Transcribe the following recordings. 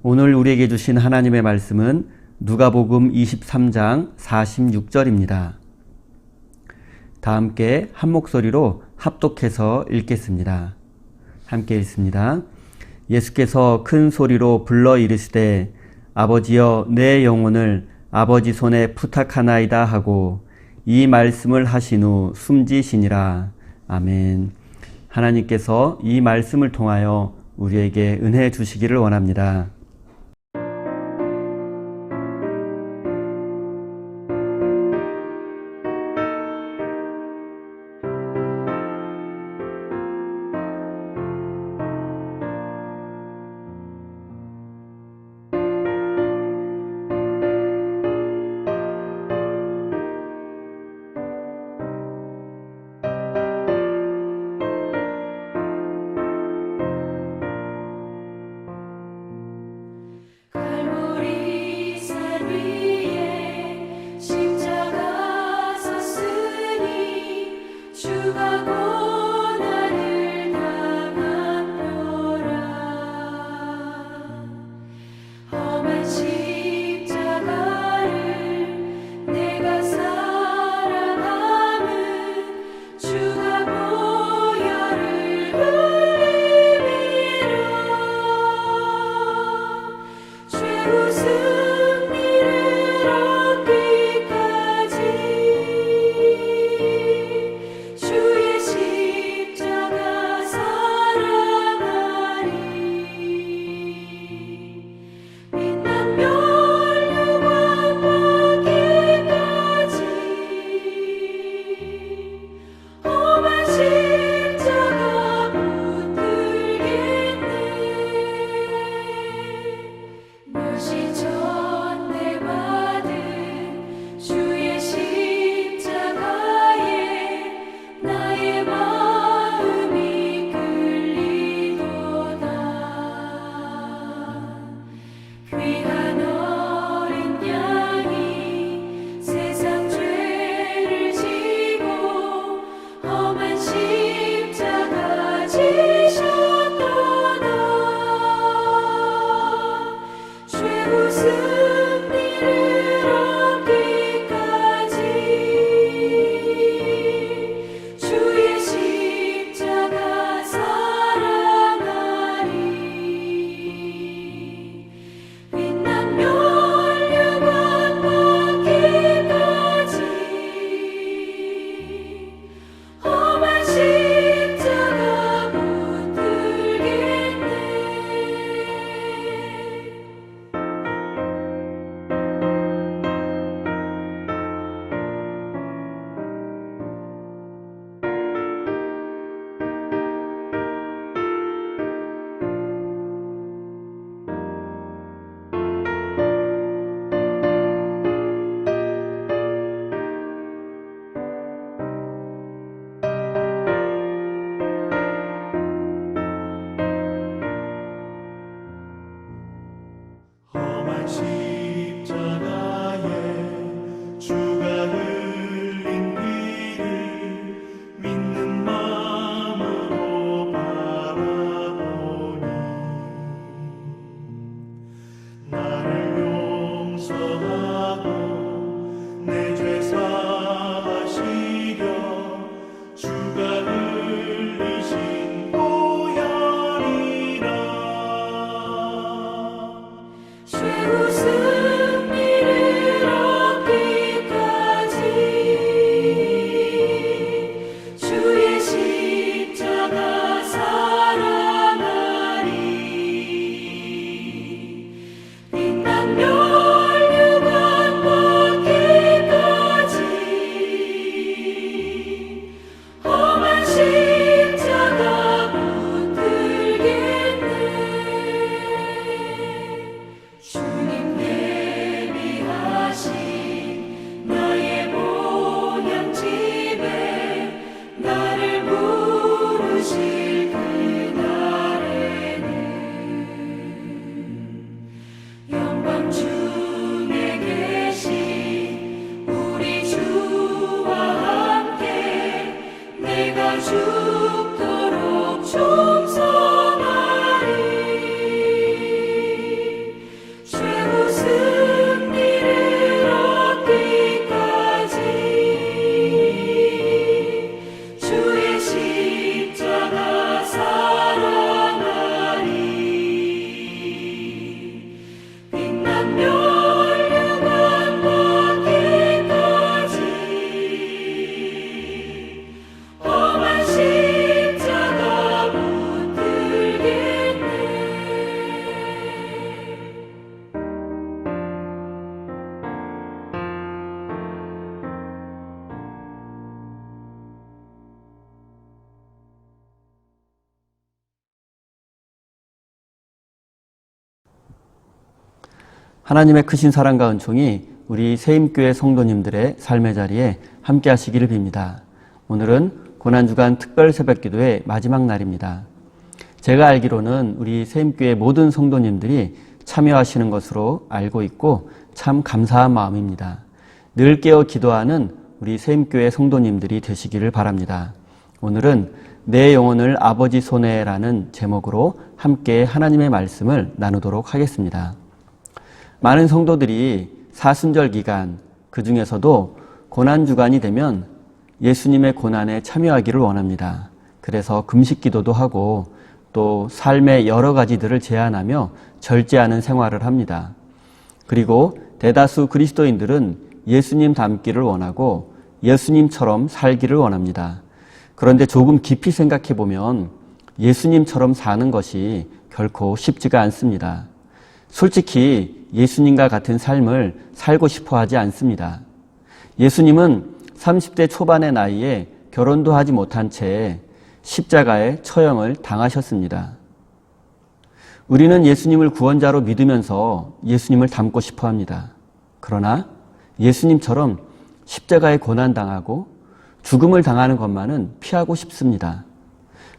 오늘 우리에게 주신 하나님의 말씀은 누가복음 23장 46절입니다. 다 함께 한 목소리로 합독해서 읽겠습니다. 함께 읽습니다. 예수께서 큰 소리로 불러 이르시되 아버지여 내 영혼을 아버지 손에 부탁하나이다 하고 이 말씀을 하신 후 숨지시니라. 아멘. 하나님께서 이 말씀을 통하여 우리에게 은혜 주시기를 원합니다. 죽도록 충성하리. 하나님의 크신 사랑과 은총이 우리 세임교회 성도님들의 삶의 자리에 함께 하시기를 빕니다. 오늘은 고난주간 특별 새벽기도의 마지막 날입니다. 제가 알기로는 우리 세임교회 모든 성도님들이 참여하시는 것으로 알고 있고 참 감사한 마음입니다. 늘 깨어 기도하는 우리 세임교회 성도님들이 되시기를 바랍니다. 오늘은 내 영혼을 아버지 손에라는 제목으로 함께 하나님의 말씀을 나누도록 하겠습니다. 많은 성도들이 사순절 기간, 그 중에서도 고난주간이 되면 예수님의 고난에 참여하기를 원합니다. 그래서 금식 기도도 하고 또 삶의 여러 가지들을 제한하며 절제하는 생활을 합니다. 그리고 대다수 그리스도인들은 예수님 닮기를 원하고 예수님처럼 살기를 원합니다. 그런데 조금 깊이 생각해 보면 예수님처럼 사는 것이 결코 쉽지가 않습니다. 솔직히 예수님과 같은 삶을 살고 싶어 하지 않습니다. 예수님은 30대 초반의 나이에 결혼도 하지 못한 채 십자가의 처형을 당하셨습니다. 우리는 예수님을 구원자로 믿으면서 예수님을 닮고 싶어 합니다. 그러나 예수님처럼 십자가에 고난당하고 죽음을 당하는 것만은 피하고 싶습니다.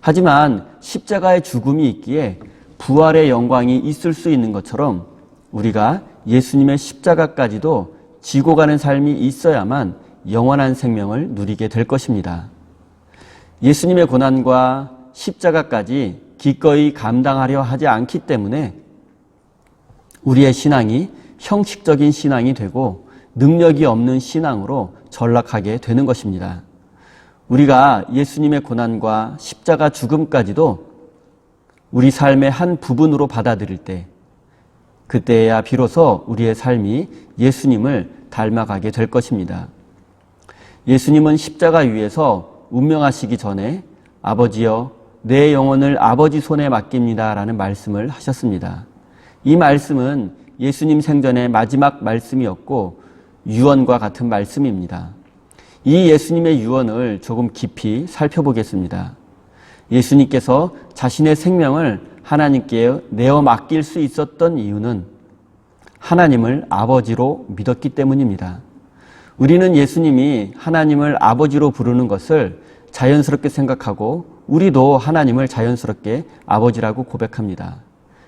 하지만 십자가의 죽음이 있기에 부활의 영광이 있을 수 있는 것처럼 우리가 예수님의 십자가까지도 지고 가는 삶이 있어야만 영원한 생명을 누리게 될 것입니다. 예수님의 고난과 십자가까지 기꺼이 감당하려 하지 않기 때문에 우리의 신앙이 형식적인 신앙이 되고 능력이 없는 신앙으로 전락하게 되는 것입니다. 우리가 예수님의 고난과 십자가 죽음까지도 우리 삶의 한 부분으로 받아들일 때 그때야 비로소 우리의 삶이 예수님을 닮아가게 될 것입니다. 예수님은 십자가 위에서 운명하시기 전에 아버지여 내 영혼을 아버지 손에 맡깁니다 라는 말씀을 하셨습니다. 이 말씀은 예수님 생전의 마지막 말씀이었고 유언과 같은 말씀입니다. 이 예수님의 유언을 조금 깊이 살펴보겠습니다. 예수님께서 자신의 생명을 하나님께 내어 맡길 수 있었던 이유는 하나님을 아버지로 믿었기 때문입니다. 우리는 예수님이 하나님을 아버지로 부르는 것을 자연스럽게 생각하고 우리도 하나님을 자연스럽게 아버지라고 고백합니다.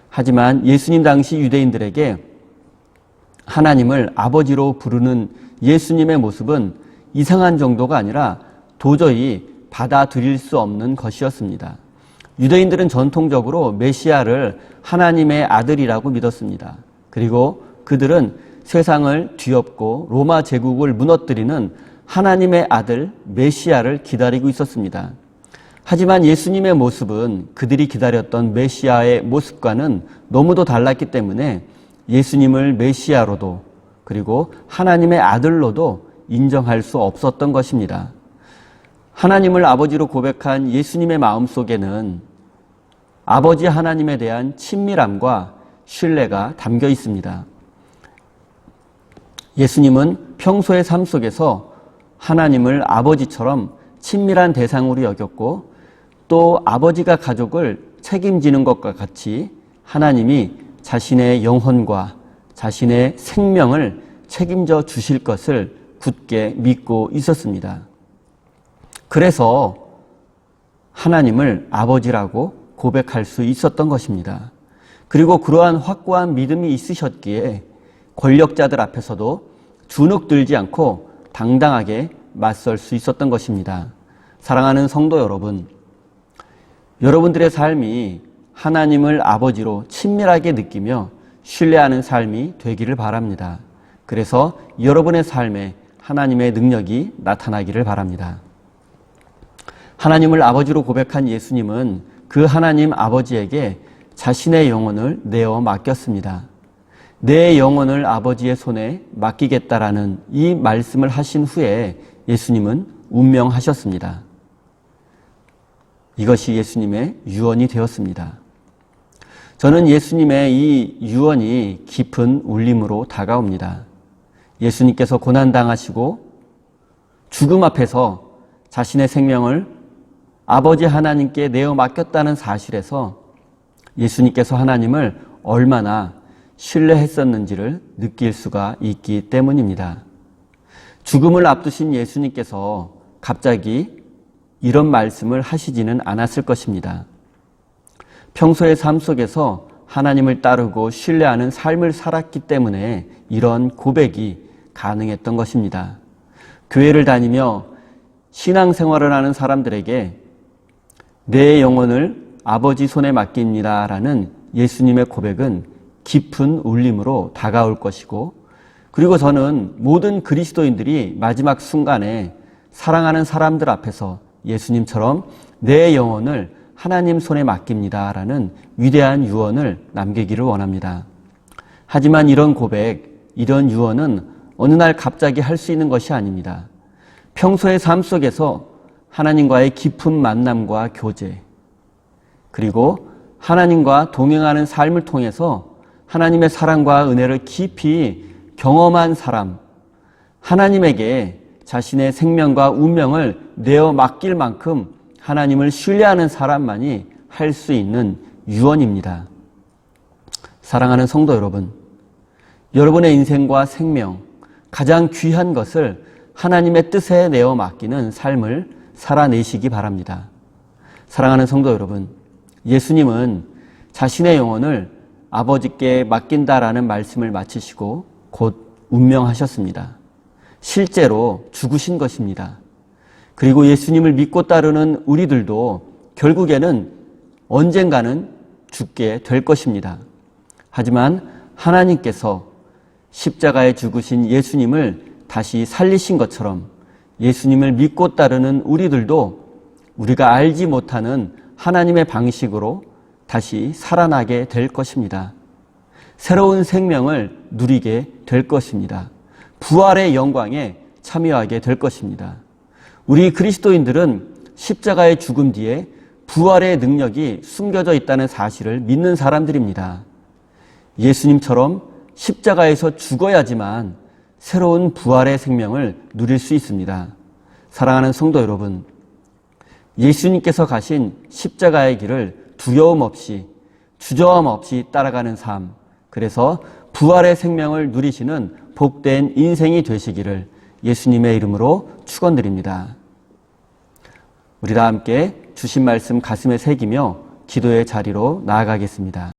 하지만 예수님 당시 유대인들에게 하나님을 아버지로 부르는 예수님의 모습은 이상한 정도가 아니라 도저히 받아들일 수 없는 것이었습니다. 유대인들은 전통적으로 메시아를 하나님의 아들이라고 믿었습니다. 그리고 그들은 세상을 뒤엎고 로마 제국을 무너뜨리는 하나님의 아들 메시아를 기다리고 있었습니다. 하지만 예수님의 모습은 그들이 기다렸던 메시아의 모습과는 너무도 달랐기 때문에 예수님을 메시아로도 그리고 하나님의 아들로도 인정할 수 없었던 것입니다. 하나님을 아버지로 고백한 예수님의 마음속에는 아버지 하나님에 대한 친밀함과 신뢰가 담겨 있습니다. 예수님은 평소의 삶 속에서 하나님을 아버지처럼 친밀한 대상으로 여겼고 또 아버지가 가족을 책임지는 것과 같이 하나님이 자신의 영혼과 자신의 생명을 책임져 주실 것을 굳게 믿고 있었습니다. 그래서 하나님을 아버지라고 고백할 수 있었던 것입니다. 그리고 그러한 확고한 믿음이 있으셨기에 권력자들 앞에서도 주눅들지 않고 당당하게 맞설 수 있었던 것입니다. 사랑하는 성도 여러분, 여러분들의 삶이 하나님을 아버지로 친밀하게 느끼며 신뢰하는 삶이 되기를 바랍니다. 그래서 여러분의 삶에 하나님의 능력이 나타나기를 바랍니다. 하나님을 아버지로 고백한 예수님은 그 하나님 아버지에게 자신의 영혼을 내어 맡겼습니다. 내 영혼을 아버지의 손에 맡기겠다라는 이 말씀을 하신 후에 예수님은 운명하셨습니다. 이것이 예수님의 유언이 되었습니다. 저는 예수님의 이 유언이 깊은 울림으로 다가옵니다. 예수님께서 고난당하시고 죽음 앞에서 자신의 생명을 아버지 하나님께 내어 맡겼다는 사실에서 예수님께서 하나님을 얼마나 신뢰했었는지를 느낄 수가 있기 때문입니다. 죽음을 앞두신 예수님께서 갑자기 이런 말씀을 하시지는 않았을 것입니다. 평소의 삶 속에서 하나님을 따르고 신뢰하는 삶을 살았기 때문에 이런 고백이 가능했던 것입니다. 교회를 다니며 신앙생활을 하는 사람들에게 내 영혼을 아버지 손에 맡깁니다 라는 예수님의 고백은 깊은 울림으로 다가올 것이고, 그리고 저는 모든 그리스도인들이 마지막 순간에 사랑하는 사람들 앞에서 예수님처럼 내 영혼을 하나님 손에 맡깁니다 라는 위대한 유언을 남기기를 원합니다. 하지만 이런 고백, 이런 유언은 어느 날 갑자기 할 수 있는 것이 아닙니다. 평소의 삶 속에서 하나님과의 깊은 만남과 교제, 그리고 하나님과 동행하는 삶을 통해서 하나님의 사랑과 은혜를 깊이 경험한 사람, 하나님에게 자신의 생명과 운명을 내어 맡길 만큼 하나님을 신뢰하는 사람만이 할 수 있는 유언입니다. 사랑하는 성도 여러분, 여러분의 인생과 생명, 가장 귀한 것을 하나님의 뜻에 내어 맡기는 삶을 살아내시기 바랍니다. 사랑하는 성도 여러분, 예수님은 자신의 영혼을 아버지께 맡긴다라는 말씀을 마치시고 곧 운명하셨습니다. 실제로 죽으신 것입니다. 그리고 예수님을 믿고 따르는 우리들도 결국에는 언젠가는 죽게 될 것입니다. 하지만 하나님께서 십자가에 죽으신 예수님을 다시 살리신 것처럼 예수님을 믿고 따르는 우리들도 우리가 알지 못하는 하나님의 방식으로 다시 살아나게 될 것입니다. 새로운 생명을 누리게 될 것입니다. 부활의 영광에 참여하게 될 것입니다. 우리 그리스도인들은 십자가의 죽음 뒤에 부활의 능력이 숨겨져 있다는 사실을 믿는 사람들입니다. 예수님처럼 십자가에서 죽어야지만 새로운 부활의 생명을 누릴 수 있습니다. 사랑하는 성도 여러분, 예수님께서 가신 십자가의 길을 두려움 없이, 주저함 없이 따라가는 삶, 그래서 부활의 생명을 누리시는 복된 인생이 되시기를 예수님의 이름으로 축원드립니다. 우리 다 함께 주신 말씀 가슴에 새기며 기도의 자리로 나아가겠습니다.